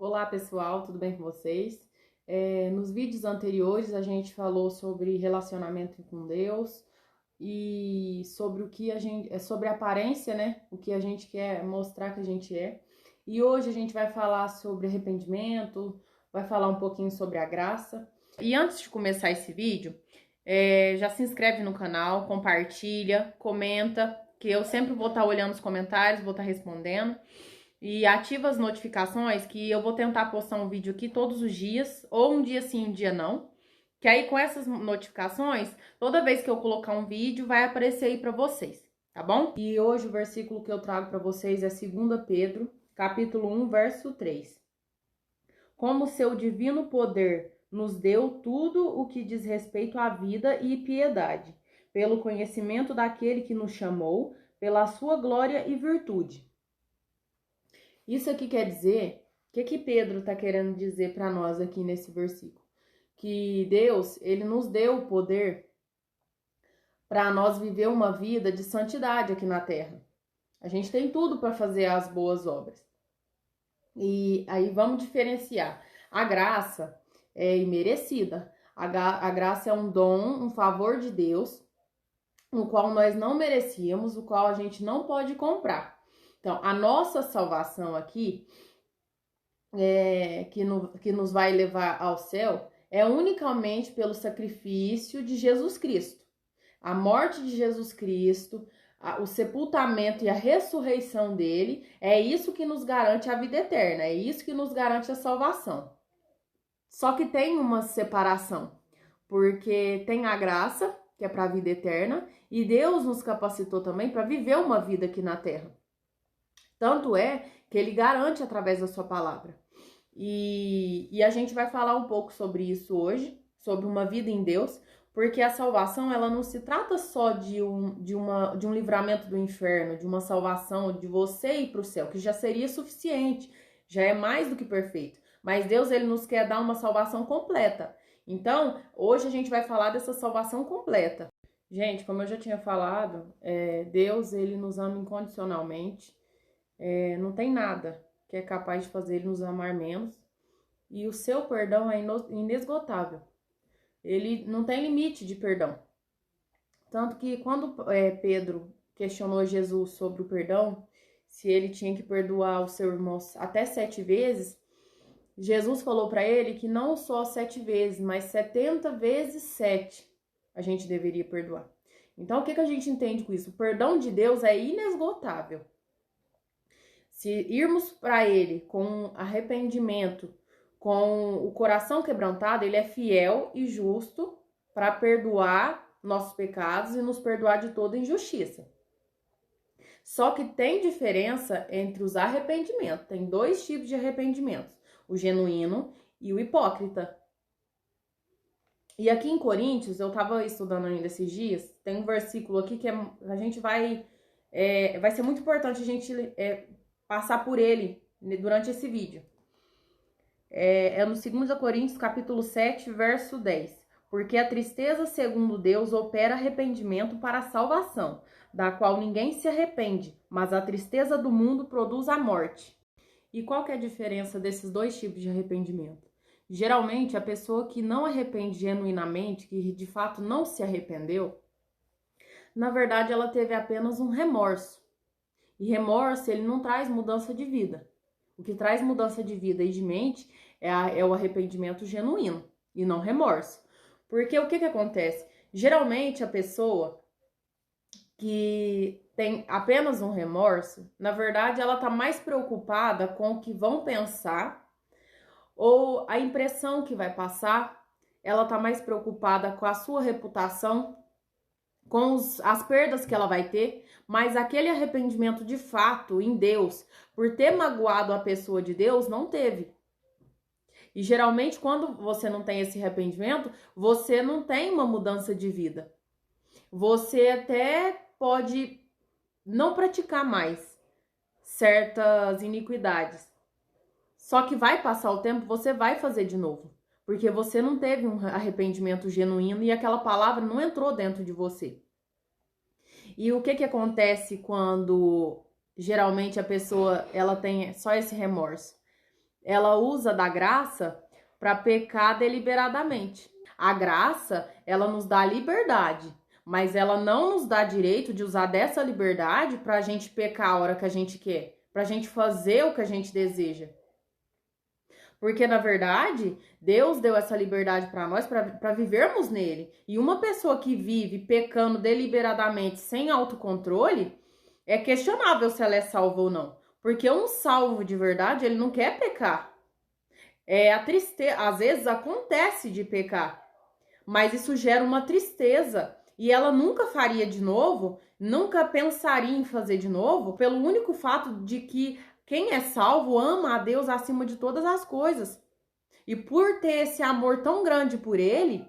Olá pessoal, tudo bem com vocês? Nos vídeos anteriores a gente falou sobre relacionamento com Deus e sobre o que a gente, sobre a aparência, né? O que a gente quer mostrar que a gente é. E hoje a gente vai falar sobre arrependimento, vai falar um pouquinho sobre a graça. E antes de começar esse vídeo, já se inscreve no canal, compartilha, comenta, que eu sempre vou estar olhando os comentários, vou estar respondendo. E ativa as notificações que eu vou tentar postar um vídeo aqui todos os dias, ou um dia sim, um dia não. Que aí com essas notificações, toda vez que eu colocar um vídeo, vai aparecer aí pra vocês, tá bom? E hoje o versículo que eu trago pra vocês é 2 Pedro, capítulo 1, verso 3. Como seu divino poder nos deu tudo o que diz respeito à vida e piedade, pelo conhecimento daquele que nos chamou, pela sua glória e virtude. Isso aqui quer dizer, o que Pedro está querendo dizer para nós aqui nesse versículo? Que Deus, ele nos deu o poder para nós viver uma vida de santidade aqui na terra. A gente tem tudo para fazer as boas obras. E aí vamos diferenciar. A graça é imerecida. A graça é um dom, um favor de Deus, o qual nós não merecíamos, o qual a gente não pode comprar. Então, a nossa salvação aqui que nos vai levar ao céu é unicamente pelo sacrifício de Jesus Cristo. A morte de Jesus Cristo, o sepultamento e a ressurreição dele, é isso que nos garante a vida eterna, é isso que nos garante a salvação. Só que tem uma separação, porque tem a graça, que é para a vida eterna, e Deus nos capacitou também para viver uma vida aqui na terra. Tanto é que ele garante através da sua palavra. E a gente vai falar um pouco sobre isso hoje, sobre uma vida em Deus, porque a salvação ela não se trata só de um livramento do inferno, de uma salvação de você ir para o céu, que já seria suficiente, já é mais do que perfeito. Mas Deus ele nos quer dar uma salvação completa. Então, hoje a gente vai falar dessa salvação completa. Gente, como eu já tinha falado, Deus ele nos ama incondicionalmente. Não tem nada que é capaz de fazer ele nos amar menos. E o seu perdão é inesgotável. Ele não tem limite de perdão. Tanto que quando Pedro questionou Jesus sobre o perdão, se ele tinha que perdoar o seu irmão até 7 vezes, Jesus falou para ele que não só 7 vezes, mas 70 vezes 7 a gente deveria perdoar. Então, o que a gente entende com isso? O perdão de Deus é inesgotável. Se irmos para ele com arrependimento, com o coração quebrantado, ele é fiel e justo para perdoar nossos pecados e nos perdoar de toda injustiça. Só que tem diferença entre os arrependimentos. Tem 2 tipos de arrependimentos, o genuíno e o hipócrita. E aqui em Coríntios, eu estava estudando ainda esses dias, tem um versículo aqui que a gente vai ser muito importante a gente passar por ele durante esse vídeo. É no 2 Coríntios, capítulo 7, verso 10. Porque a tristeza, segundo Deus, opera arrependimento para a salvação, da qual ninguém se arrepende, mas a tristeza do mundo produz a morte. E qual que é a diferença desses 2 tipos de arrependimento? Geralmente, a pessoa que não arrepende genuinamente, que de fato não se arrependeu, na verdade, ela teve apenas um remorso. E remorso, ele não traz mudança de vida. O que traz mudança de vida e de mente é o arrependimento genuíno e não remorso. Porque o que acontece? Geralmente a pessoa que tem apenas um remorso, na verdade ela tá mais preocupada com o que vão pensar ou a impressão que vai passar, ela tá mais preocupada com a sua reputação, com as perdas que ela vai ter, mas aquele arrependimento de fato em Deus, por ter magoado a pessoa de Deus, não teve. E geralmente quando você não tem esse arrependimento, você não tem uma mudança de vida. Você até pode não praticar mais certas iniquidades. Só que vai passar o tempo, você vai fazer de novo. Porque você não teve um arrependimento genuíno e aquela palavra não entrou dentro de você. E o que acontece quando geralmente a pessoa ela tem só esse remorso? ela usa da graça para pecar deliberadamente. A graça, ela nos dá liberdade, mas ela não nos dá direito de usar dessa liberdade para a gente pecar a hora que a gente quer, para a gente fazer o que a gente deseja. Porque, na verdade, Deus deu essa liberdade para nós para vivermos nele. E uma pessoa que vive pecando deliberadamente, sem autocontrole, é questionável se ela é salva ou não. Porque um salvo de verdade, ele não quer pecar. A tristeza, às vezes acontece de pecar, mas isso gera uma tristeza. E ela nunca faria de novo, nunca pensaria em fazer de novo, pelo único fato de que quem é salvo ama a Deus acima de todas as coisas. E por ter esse amor tão grande por ele,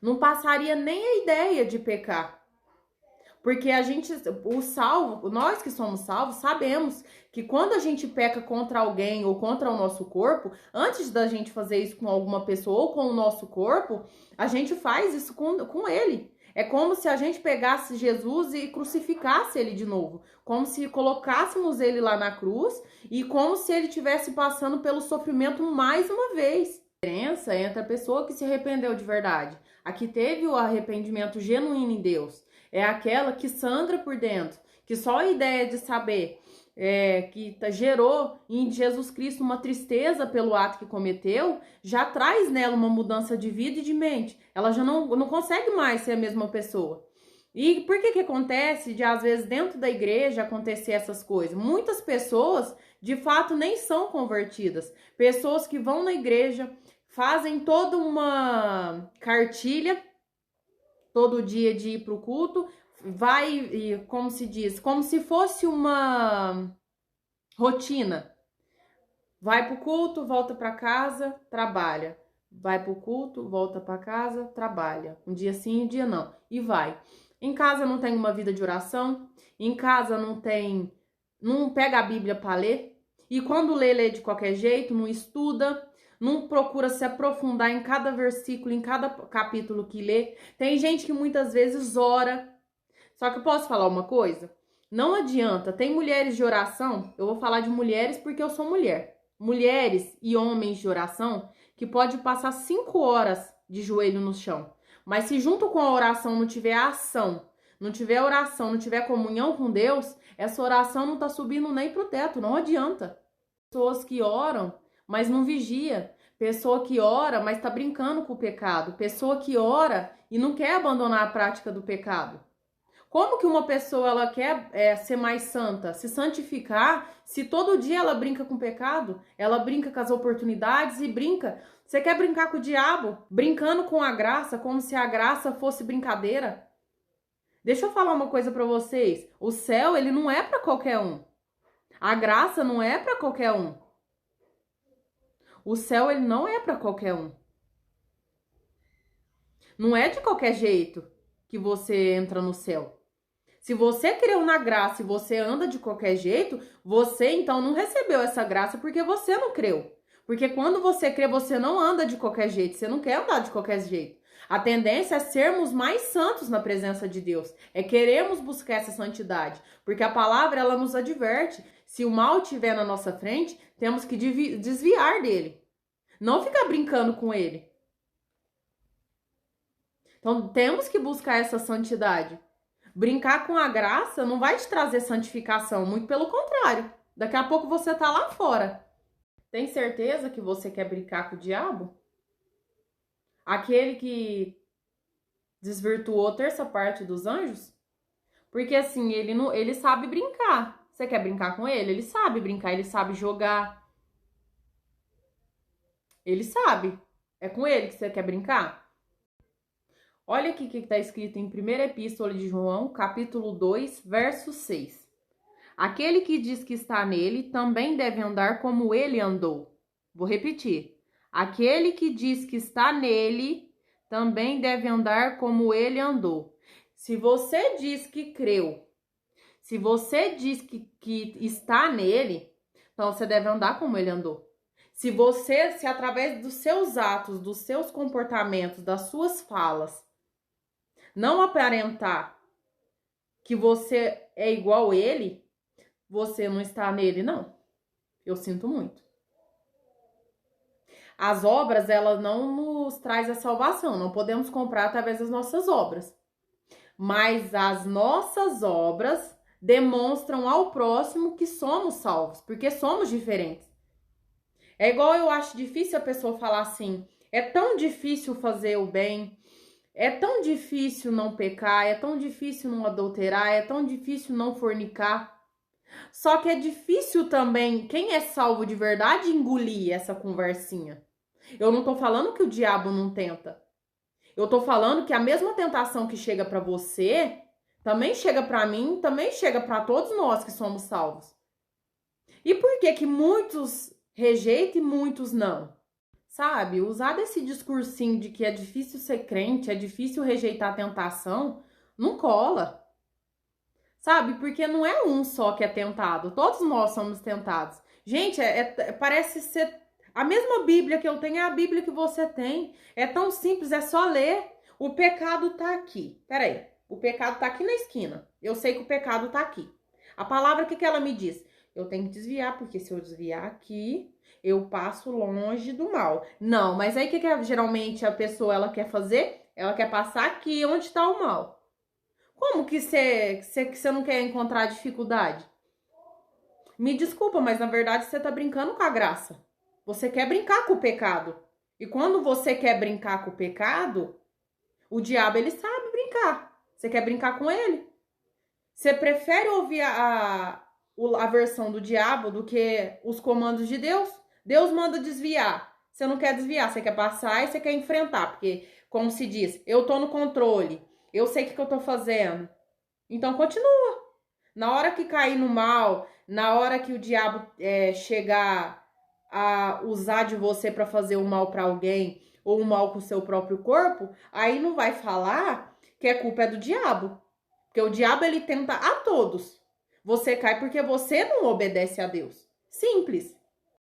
não passaria nem a ideia de pecar. Porque o salvo, nós que somos salvos, sabemos que quando a gente peca contra alguém ou contra o nosso corpo, antes da gente fazer isso com alguma pessoa ou com o nosso corpo, a gente faz isso com ele. É como se a gente pegasse Jesus e crucificasse ele de novo. Como se colocássemos ele lá na cruz e como se ele estivesse passando pelo sofrimento mais uma vez. A diferença entre a pessoa que se arrependeu de verdade, a que teve o arrependimento genuíno em Deus, é aquela que sangra por dentro, que só a ideia de saber que gerou em Jesus Cristo uma tristeza pelo ato que cometeu, já traz nela uma mudança de vida e de mente. Ela já não consegue mais ser a mesma pessoa. E por que acontece de, às vezes, dentro da igreja acontecer essas coisas? Muitas pessoas, de fato, nem são convertidas. Pessoas que vão na igreja, fazem toda uma cartilha todo dia de ir para o culto, vai, como se diz, como se fosse uma rotina. Vai para o culto, volta para casa, trabalha. Vai para o culto, volta para casa, trabalha. Um dia sim, um dia não. E vai. Em casa não tem uma vida de oração. Em casa não pega a Bíblia para ler. E quando lê de qualquer jeito, não estuda. Não procura se aprofundar em cada versículo, em cada capítulo que lê. Tem gente que muitas vezes ora. Só que eu posso falar uma coisa? Não adianta. Tem mulheres de oração. Eu vou falar de mulheres porque eu sou mulher. Mulheres e homens de oração que pode passar 5 horas de joelho no chão. Mas se junto com a oração não tiver ação, não tiver oração, não tiver comunhão com Deus, essa oração não tá subindo nem pro teto. Não adianta. Pessoas que oram mas não vigia. Pessoa que ora, mas tá brincando com o pecado. Pessoa que ora e não quer abandonar a prática do pecado. Como que uma pessoa ela quer ser mais santa, se santificar, se todo dia ela brinca com o pecado? Ela brinca com as oportunidades e brinca. Você quer brincar com o diabo? Brincando com a graça, como se a graça fosse brincadeira? Deixa eu falar uma coisa para vocês. O céu, ele não é para qualquer um. A graça não é para qualquer um. O céu, ele não é para qualquer um. Não é de qualquer jeito que você entra no céu. Se você creu na graça e você anda de qualquer jeito, você então não recebeu essa graça porque você não creu. Porque quando você crê, você não anda de qualquer jeito, você não quer andar de qualquer jeito. A tendência é sermos mais santos na presença de Deus, é queremos buscar essa santidade, porque a palavra ela nos adverte, se o mal estiver na nossa frente, temos que desviar dele, não ficar brincando com ele. Então temos que buscar essa santidade. Brincar com a graça não vai te trazer santificação, muito pelo contrário. Daqui a pouco você tá lá fora. Tem certeza que você quer brincar com o diabo? Aquele que desvirtuou terça parte dos anjos? Porque assim, ele sabe brincar. Você quer brincar com ele? Ele sabe brincar, ele sabe jogar. Ele sabe. É com ele que você quer brincar? Olha aqui o que está escrito em 1ª Epístola de João, capítulo 2, verso 6. Aquele que diz que está nele também deve andar como ele andou. Vou repetir. Aquele que diz que está nele também deve andar como ele andou. Se você diz que creu, se você diz que está nele, então você deve andar como ele andou. Se através dos seus atos, dos seus comportamentos, das suas falas, não aparentar que você é igual a ele, você não está nele, não. Eu sinto muito. As obras, ela não nos traz a salvação, não podemos comprar através das nossas obras. Mas as nossas obras demonstram ao próximo que somos salvos, porque somos diferentes. É igual eu acho difícil a pessoa falar assim, é tão difícil fazer o bem, é tão difícil não pecar, é tão difícil não adulterar, é tão difícil não fornicar. Só que é difícil também, quem é salvo de verdade, engolir essa conversinha. Eu não tô falando que o diabo não tenta. Eu tô falando que a mesma tentação que chega pra você, também chega pra mim, também chega pra todos nós que somos salvos. E por que que muitos rejeitam e muitos não? Sabe? Usar desse discursinho de que é difícil ser crente, é difícil rejeitar a tentação, não cola. Sabe? Porque não é um só que é tentado. Todos nós somos tentados. Gente, parece ser a mesma Bíblia que eu tenho é a Bíblia que você tem. É tão simples, é só ler. O pecado tá aqui. Peraí. O pecado tá aqui na esquina. Eu sei que o pecado tá aqui. A palavra, o que ela me diz? Eu tenho que desviar, porque se eu desviar aqui, eu passo longe do mal. Não, mas aí o que geralmente a pessoa ela quer fazer? Ela quer passar aqui onde está o mal. Como que você não quer encontrar dificuldade? Me desculpa, mas na verdade você tá brincando com a graça. Você quer brincar com o pecado. E quando você quer brincar com o pecado, o diabo ele sabe brincar. Você quer brincar com ele? Você prefere ouvir a versão do diabo do que os comandos de Deus? Deus manda desviar. Você não quer desviar, você quer passar e você quer enfrentar. Porque, como se diz, eu tô no controle. Eu sei o que eu tô fazendo. Então, continua. Na hora que cair no mal, na hora que o diabo chegar a usar de você para fazer o mal para alguém ou o mal com o seu próprio corpo, aí não vai falar que a culpa é do diabo. Porque o diabo, ele tenta a todos. Você cai porque você não obedece a Deus. Simples.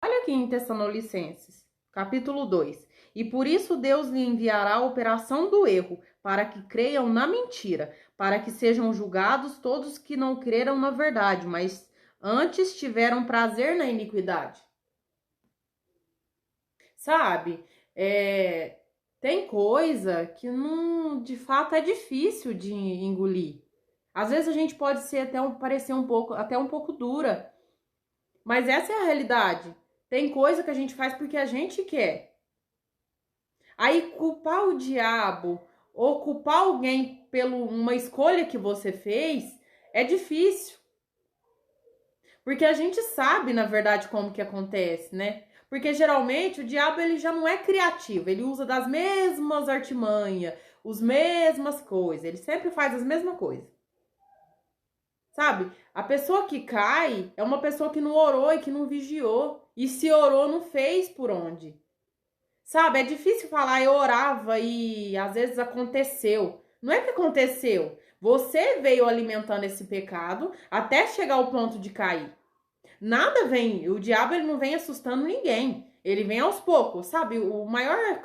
Olha aqui em Tessalonicenses, capítulo 2. E por isso Deus lhe enviará a operação do erro, para que creiam na mentira, para que sejam julgados todos que não creram na verdade, mas antes tiveram prazer na iniquidade. Sabe? Tem coisa que não, de fato é difícil de engolir. Às vezes a gente pode ser parecer até um pouco dura, mas essa é a realidade. Tem coisa que a gente faz porque a gente quer. Aí culpar o diabo ou culpar alguém por uma escolha que você fez é difícil. Porque a gente sabe, na verdade, como que acontece, né? Porque geralmente o diabo ele já não é criativo, ele usa das mesmas artimanhas, as mesmas coisas, ele sempre faz as mesmas coisas. Sabe? A pessoa que cai é uma pessoa que não orou e que não vigiou. E se orou, não fez por onde. Sabe? É difícil falar, eu orava e às vezes aconteceu. Não é que aconteceu. Você veio alimentando esse pecado até chegar ao ponto de cair. Nada vem, o diabo ele não vem assustando ninguém. Ele vem aos poucos, sabe?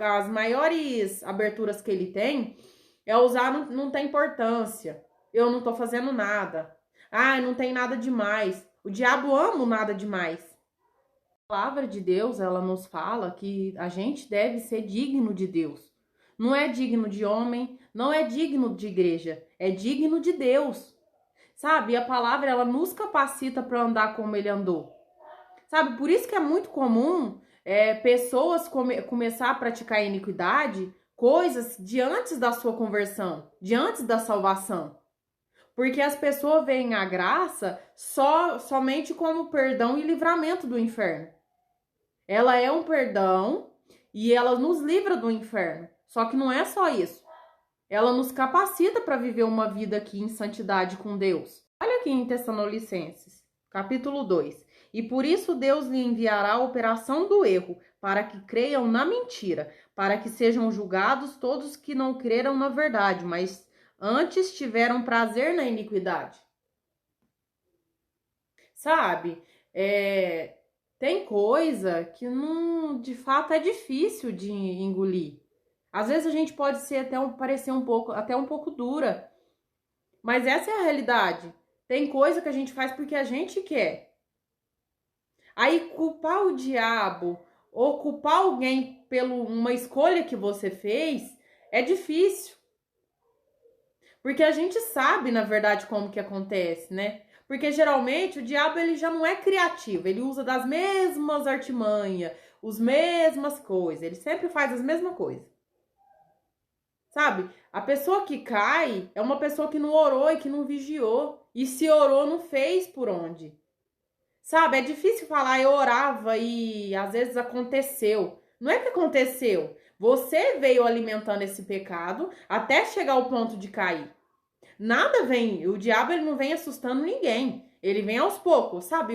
As maiores aberturas que ele tem é usar não tem importância. Eu não tô fazendo nada. Ah, não tem nada demais. O diabo ama o nada demais. A palavra de Deus, ela nos fala que a gente deve ser digno de Deus. Não é digno de homem, não é digno de igreja, é digno de Deus. Sabe? E a palavra, ela nos capacita para andar como ele andou. Sabe? Por isso que é muito comum pessoas começar a praticar iniquidade, coisas de antes da sua conversão, de antes da salvação. Porque as pessoas veem a graça somente como perdão e livramento do inferno. Ela é um perdão e ela nos livra do inferno. Só que não é só isso. Ela nos capacita para viver uma vida aqui em santidade com Deus. Olha aqui em Tessalonicenses, capítulo 2. E por isso Deus lhe enviará a operação do erro, para que creiam na mentira, para que sejam julgados todos que não creram na verdade, mas antes tiveram prazer na iniquidade. Sabe? Tem coisa que não, de fato é difícil de engolir. Às vezes a gente pode ser parecer até um pouco dura. Mas essa é a realidade. Tem coisa que a gente faz porque a gente quer. Aí culpar o diabo ou culpar alguém por uma escolha que você fez é difícil. Porque a gente sabe, na verdade, como que acontece, né? Porque geralmente o diabo ele já não é criativo, ele usa das mesmas artimanhas, as mesmas coisas, ele sempre faz as mesmas coisas. Sabe? A pessoa que cai é uma pessoa que não orou e que não vigiou. E se orou, não fez por onde. Sabe? É difícil falar, eu orava e às vezes aconteceu. Não é que aconteceu. Você veio alimentando esse pecado até chegar ao ponto de cair. Nada vem, o diabo ele não vem assustando ninguém. Ele vem aos poucos, sabe?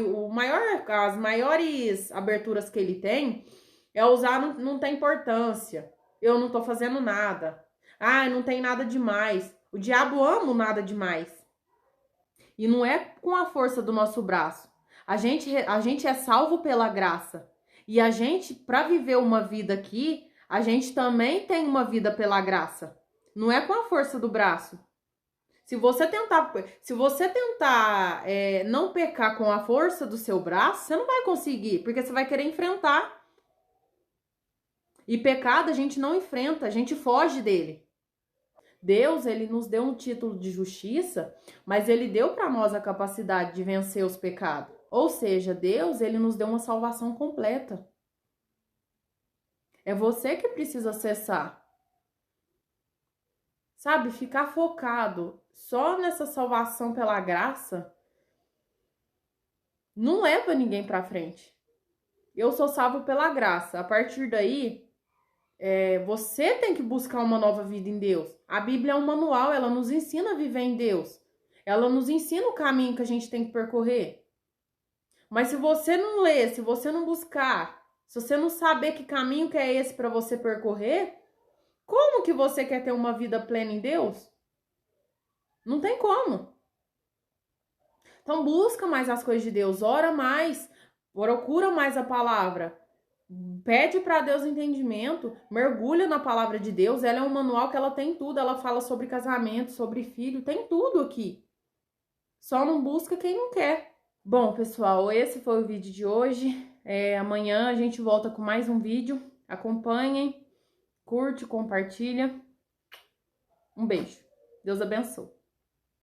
As maiores aberturas que ele tem é usar não tem importância. Eu não tô fazendo nada. Ah, não tem nada demais. O diabo ama o nada demais. E não é com a força do nosso braço. A gente é salvo pela graça. E a gente, para viver uma vida aqui, a gente também tem uma vida pela graça. Não é com a força do braço. Se você tentar não pecar com a força do seu braço, você não vai conseguir, porque você vai querer enfrentar. E pecado a gente não enfrenta, a gente foge dele. Deus, ele nos deu um título de justiça, mas ele deu para nós a capacidade de vencer os pecados. Ou seja, Deus, ele nos deu uma salvação completa. É você que precisa acessar. Sabe, ficar focado só nessa salvação pela graça não leva ninguém para frente. Eu sou salvo pela graça. A partir daí, você tem que buscar uma nova vida em Deus. A Bíblia é um manual, ela nos ensina a viver em Deus. Ela nos ensina o caminho que a gente tem que percorrer. Mas se você não ler, se você não buscar, se você não saber que caminho que é esse para você percorrer, como que você quer ter uma vida plena em Deus? Não tem como. Então busca mais as coisas de Deus, ora mais, procura mais a palavra. Pede para Deus entendimento, mergulha na palavra de Deus. Ela é um manual que ela tem tudo. Ela fala sobre casamento, sobre filho, tem tudo aqui. Só não busca quem não quer. Bom, pessoal, esse foi o vídeo de hoje. Amanhã a gente volta com mais um vídeo. Acompanhem, curte, compartilha. Um beijo. Deus abençoe.